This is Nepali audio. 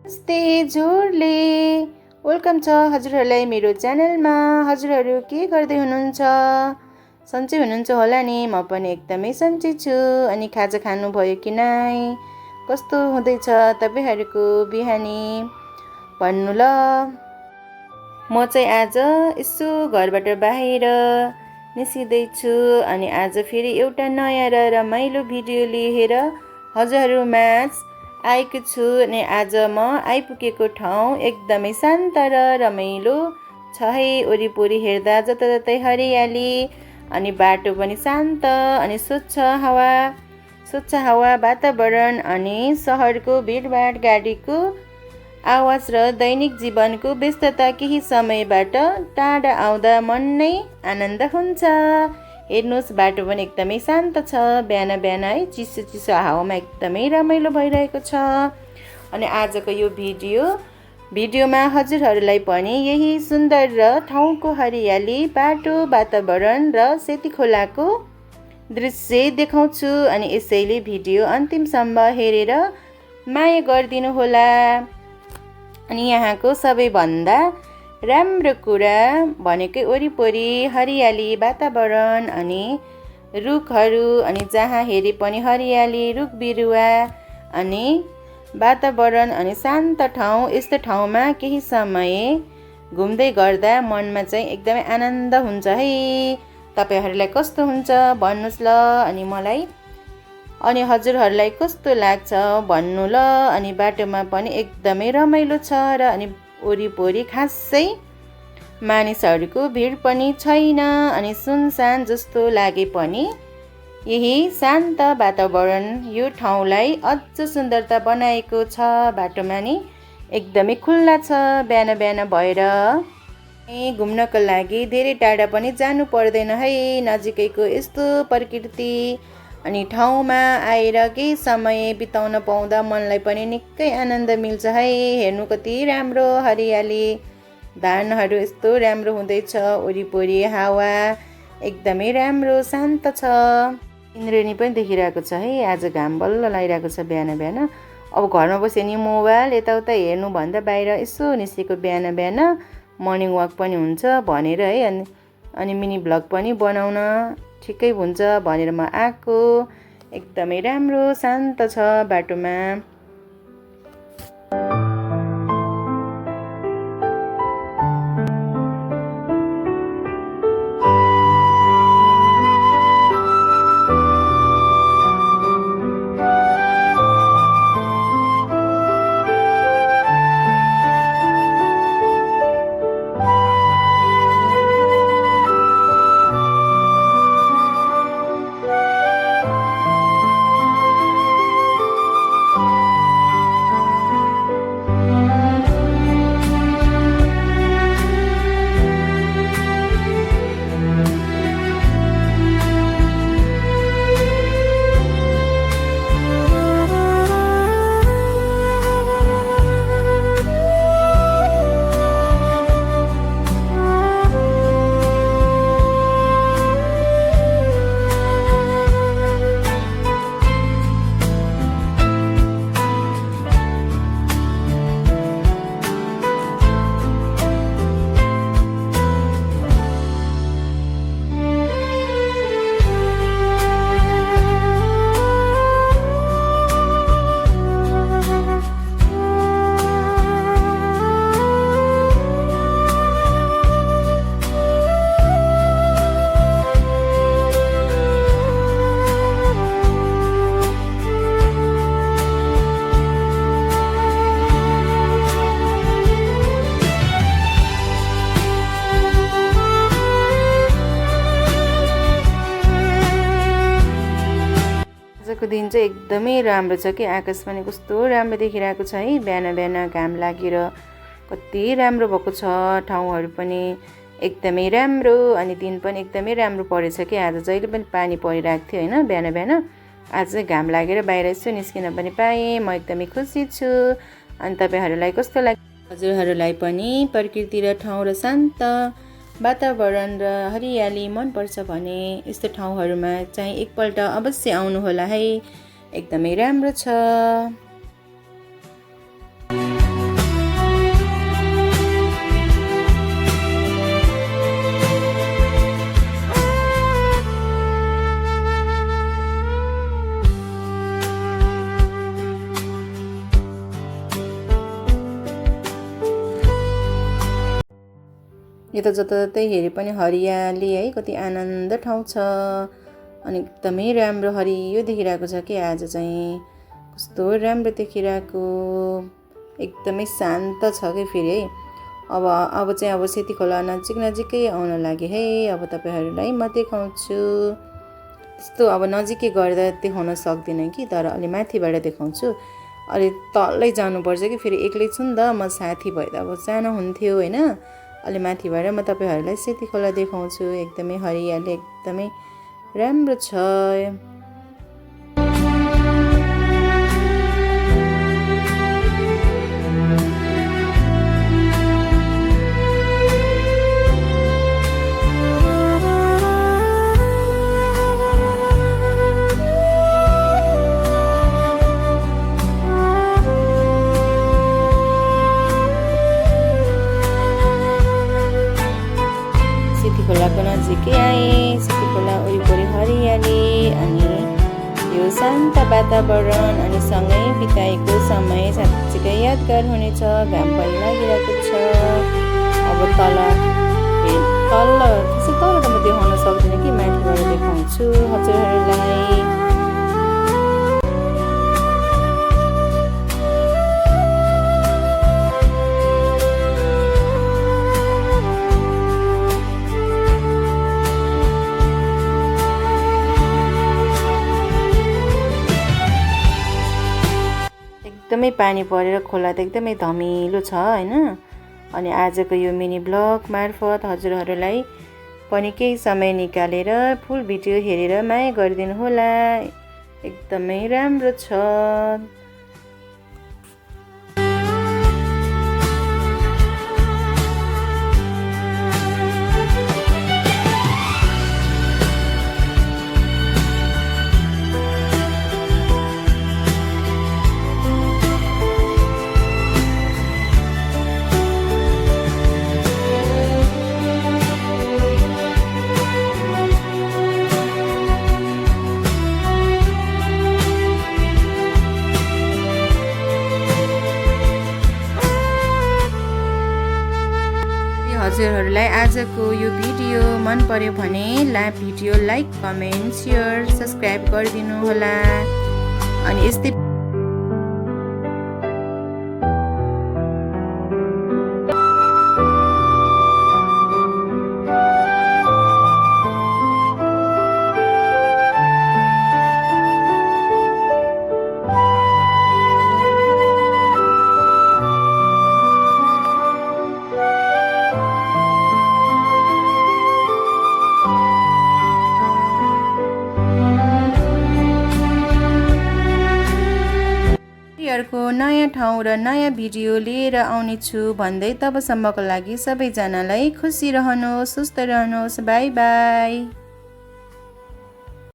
नमस्ते जोरले वेलकम छ हजुरहरूलाई मेरो च्यानलमा। हजुरहरू के गर्दै हुनुहुन्छ? सन्चै हुनुहुन्छ होला नि। म पनि एकदमै सन्चै छु। अनि खाजा खानुभयो कि नै? कस्तो हुँदैछ तपाईँहरूको बिहानी भन्नु ल। म चाहिँ आज यसो घरबाट बाहिर निस्किँदैछु अनि आज फेरि एउटा नयाँ र रमाइलो भिडियो लिएर हजुरहरूमाझ आएको छु। अनि आज म आइपुगेको ठाउँ एकदमै शान्त र रमाइलो छ है। वरिपरि हेर्दा जताततै हरियाली अनि बाटो पनि शान्त अनि स्वच्छ हावा वातावरण अनि सहरको भिडभाड गाडीको आवाज र दैनिक जीवनको व्यस्तता केही समयबाट टाढा आउँदा मन नै आनन्द हुन्छ। हेर्नुहोस् बाटो पनि एकदमै शान्त छ। बिहान बिहान है चिसो हावामा एकदमै रमाइलो भइरहेको छ। अनि आजको यो भिडियोमा हजुरहरूलाई पनि यही सुन्दर र ठाउँको हरियाली बाटो वातावरण र सेती खोलाको दृश्य देखाउँछु। अनि यसैले भिडियो अन्तिमसम्म हेरेर माया गरिदिनु होला। अनि यहाँको सबैभन्दा राम्रो कुरा भनेकै वरिपरि हरियाली वातावरण अनि रुखहरू अनि जहाँ हेरे पनि हरियाली रुख बिरुवा अनि वातावरण अनि शान्त ठाउँ। यस्तो ठाउँमा केही समय घुम्दै गर्दा मनमा चाहिँ एकदमै आनन्द हुन्छ है। तपाईँहरूलाई कस्तो हुन्छ भन्नुहोस् ल। अनि हजुरहरूलाई कस्तो लाग्छ भन्नु ल। अनि बाटोमा पनि एकदमै रमाइलो छ र अनि वरिपरि खासै मानिसहरूको भिड पनि छैन अनि सुनसान जस्तो लागे पनि यही शान्त वातावरण यो ठाउँलाई अझ सुन्दरता बनाएको छ। बाटोमा नि एकदमै खुल्ला छ। बिहान बिहान भएर घुम्नको लागि धेरै टाढा पनि जानु पर्दैन है। नजिकैको यस्तो प्रकृति अनि ठाउँमा आएर केही समय बिताउन पाउँदा मनलाई पनि निकै आनन्द मिल्छ है। हेर्नु कति राम्रो हरियाली धानहरू यस्तो राम्रो हुँदैछ। वरिपरि हावा एकदमै राम्रो शान्त छ। इन्द्रेणी पनि देखिरहेको छ है। आज घाम बल्ल लागिरहेको छ बिहान बिहान। अब घरमा बस्यो नि मोबाइल यताउता हेर्नुभन्दा बाहिर यसो निस्केको बिहान बिहान मर्निङ वाक पनि हुन्छ भनेर है। अनि मिनी भ्लग पनि बनाउन ठिकै हुन्छ भनेर म आएको। एकदमै राम्रो शान्त छ बाटोमा। आजको दिन चाहिँ एकदमै राम्रो छ कि आकाश पनि कस्तो राम्रो देखिरहेको छ है। बिहान बिहान घाम लागेर कति राम्रो भएको छ। ठाउँहरू पनि एकदमै राम्रो अनि दिन पनि एकदमै राम्रो परेछ कि आज जहिले पनि पानी परिरहेको थियो होइन बिहान बिहान। आज चाहिँ घाम लागेर बाहिर यसो निस्किन पनि पाएँ। म एकदमै खुसी छु। अनि तपाईँहरूलाई कस्तो लाग्यो? हजुरहरूलाई पनि प्रकृति र ठाउँ र शान्त वातावरण र हरियाली मनपर्छ भने यस्तो ठाउँहरूमा चाहिँ एकपल्ट अवश्य आउनुहोला है। एकदमै राम्रो छ। यता जताततै हेरे पनि हरियाली है, कति आनन्द ठाउँ छ। अनि एकदमै राम्रो हरियो देखिरहेको छ कि आज चाहिँ कस्तो राम्रो देखिरहेको, एकदमै शान्त छ कि फेरि है। अब चाहिँ अब सेती खोला नजिकै आउन लाग्यो है। अब तपाईँहरूलाई म देखाउँछु। त्यस्तो अब नजिकै गर्दा देखाउन सक्दिनँ कि, तर अलि माथिबाट देखाउँछु। अलि तलै जानुपर्छ कि फेरि एक्लै छु नि त म, साथी भए त अब सानो हुन्थ्यो होइन। अलि माथिबाट म तपाईँहरूलाई सेती खोला देखाउँछु। एकदमै हरियाली एकदमै राम्रो छ। सेती खोलाको नजिकै आएँ। सेती खोला वरिपरि हरियाली अनि यो शान्त वातावरण अनि सँगै बिताएको समय साँच्चीकै यादगार हुनेछ। घाम पनि लागिरहेको छ। अब तल त्यसै तल त म देखाउन सक्दिनँ कि, माथिबाट देखाउँछु हजुरहरूलाई। एकदमै पानी परेर खोला त एकदमै धमिलो छ होइन। अनि आजको यो मिनी ब्लग मार्फत हजुरहरूलाई पनि केही समय निकालेर फुल भिडियो हेरेर माया गरिदिनु होला। एकदमै राम्रो छ। हजुरहरूलाई आजको यो भिडियो मन पर्यो भने video like, comment, share, subscribe गरिदिनु होला। अनि यस्तै अर्को नयाँ ठाउँ र नयाँ भिडियो लिएर आउनेछु भन्दै तबसम्मको लागि सबैजनालाई खुसी रहनुहोस्, सुस्त रहनुहोस्। By by.